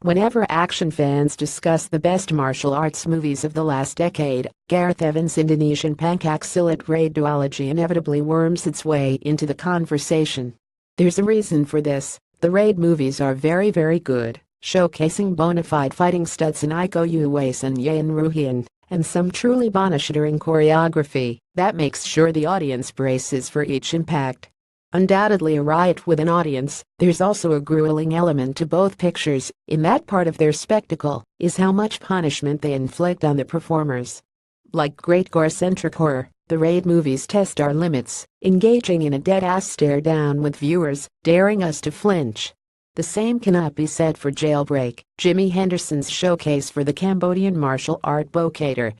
Whenever action fans discuss the best martial arts movies of the last decade, Gareth Evans' Indonesian Pencaksilat raid duology inevitably worms its way into the conversation. There's a reason for this. The raid movies are very good, showcasing bona fide fighting studs in Iko Uwais and Yayan Ruhian, and some truly bone-shattering choreography that makes sure the audience braces for each impact. Undoubtedly a riot with an audience, there's also a grueling element to both pictures, in that part of their spectacle is how much punishment they inflict on the performers. Like great gore-centric horror, the raid movies test our limits, engaging in a dead-ass stare-down with viewers, daring us to flinch. The same cannot be said for Jailbreak, Jimmy Henderson's showcase for the Cambodian martial art vocator.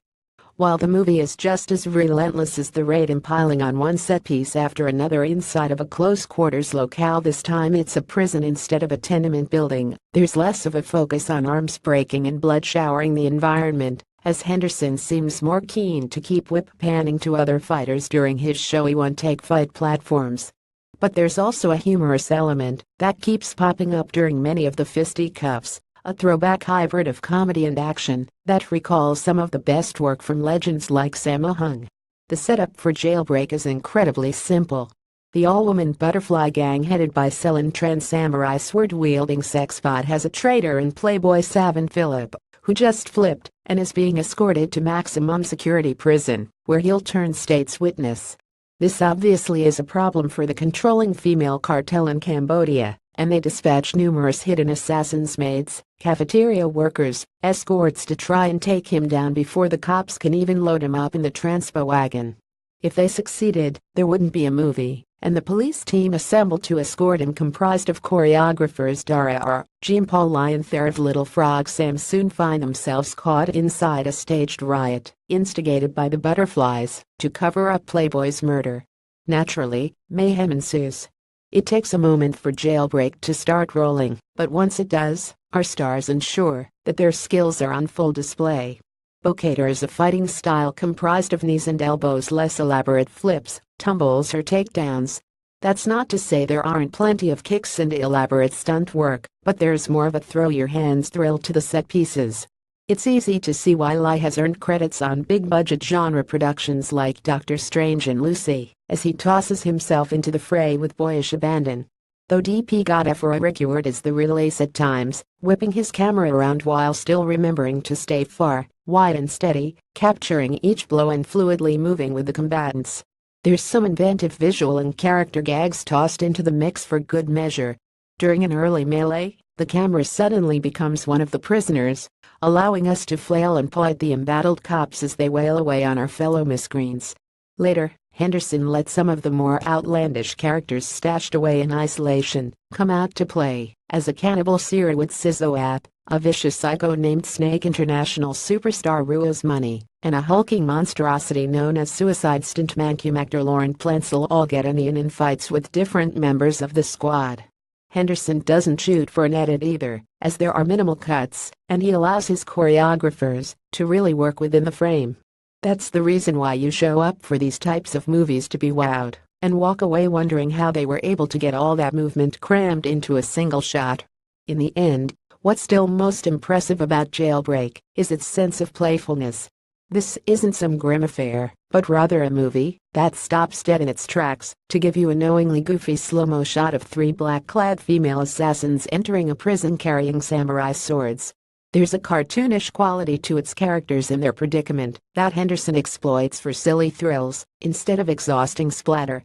While the movie is just as relentless as the raid, impiling on one set piece after another inside of a close-quarters locale, this time it's a prison instead of a tenement building. There's less of a focus on arms breaking and blood showering the environment, as Henderson seems more keen to keep whip panning to other fighters during his showy one-take fight platforms. But there's also a humorous element that keeps popping up during many of the fisticuffs. A throwback hybrid of comedy and action that recalls some of the best work from legends like Sammo Hung. The setup for Jailbreak is incredibly simple. The all-woman butterfly gang headed by Selin Tran samurai sword-wielding sexbot has a traitor in playboy Savin Philip, who just flipped and is being escorted to maximum security prison, where he'll turn state's witness. This obviously is a problem for the controlling female cartel in Cambodia, and they dispatch numerous hidden assassins, maids, cafeteria workers, escorts to try and take him down before the cops can even load him up in the transpo wagon. If they succeeded, there wouldn't be a movie, and the police team assembled to escort him, comprised of choreographers Dara R. Jean-Paul Lionthair of Little Frog Sam, soon find themselves caught inside a staged riot, instigated by the butterflies, to cover up Playboy's murder. Naturally, mayhem ensues. It takes a moment for Jailbreak to start rolling, but once it does, our stars ensure that their skills are on full display. Vocator is a fighting style comprised of knees and elbows, less elaborate flips, tumbles or takedowns. That's not to say there aren't plenty of kicks and elaborate stunt work, but there's more of a throw-your-hands thrill to the set pieces. It's easy to see why Lai has earned credits on big-budget genre productions like Doctor Strange and Lucy, as he tosses himself into the fray with boyish abandon. Though DP Godefroy Ricard is the release at times, whipping his camera around while still remembering to stay far, wide and steady, capturing each blow and fluidly moving with the combatants. There's some inventive visual and character gags tossed into the mix for good measure. During an early melee, the camera suddenly becomes one of the prisoners, allowing us to flail and paw at the embattled cops as they wail away on our fellow miscreants. Later, Henderson let some of the more outlandish characters stashed away in isolation come out to play, as a cannibal Sirowit Sizoap, a vicious psycho named Snake, international superstar Ruo's Money, and a hulking monstrosity known as Suicide Stuntman actor Lauren Plensel all get in fights with different members of the squad. Henderson doesn't shoot for an edit either, as there are minimal cuts, and he allows his choreographers to really work within the frame. That's the reason why you show up for these types of movies, to be wowed and walk away wondering how they were able to get all that movement crammed into a single shot. In the end, what's still most impressive about Jailbreak is its sense of playfulness. This isn't some grim affair, but rather a movie that stops dead in its tracks to give you a knowingly goofy slow-mo shot of three black-clad female assassins entering a prison carrying samurai swords. There's a cartoonish quality to its characters and their predicament that Henderson exploits for silly thrills instead of exhausting splatter.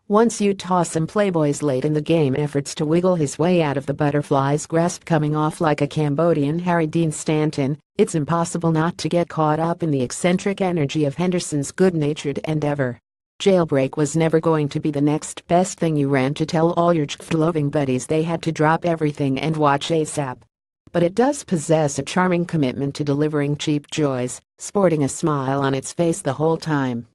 Once you toss him Playboy's late in the game efforts to wiggle his way out of the butterfly's grasp, coming off like a Cambodian Harry Dean Stanton, it's impossible not to get caught up in the eccentric energy of Henderson's good-natured endeavor. Jailbreak was never going to be the next best thing you ran to tell all your loving buddies they had to drop everything and watch ASAP. But it does possess a charming commitment to delivering cheap joys, sporting a smile on its face the whole time.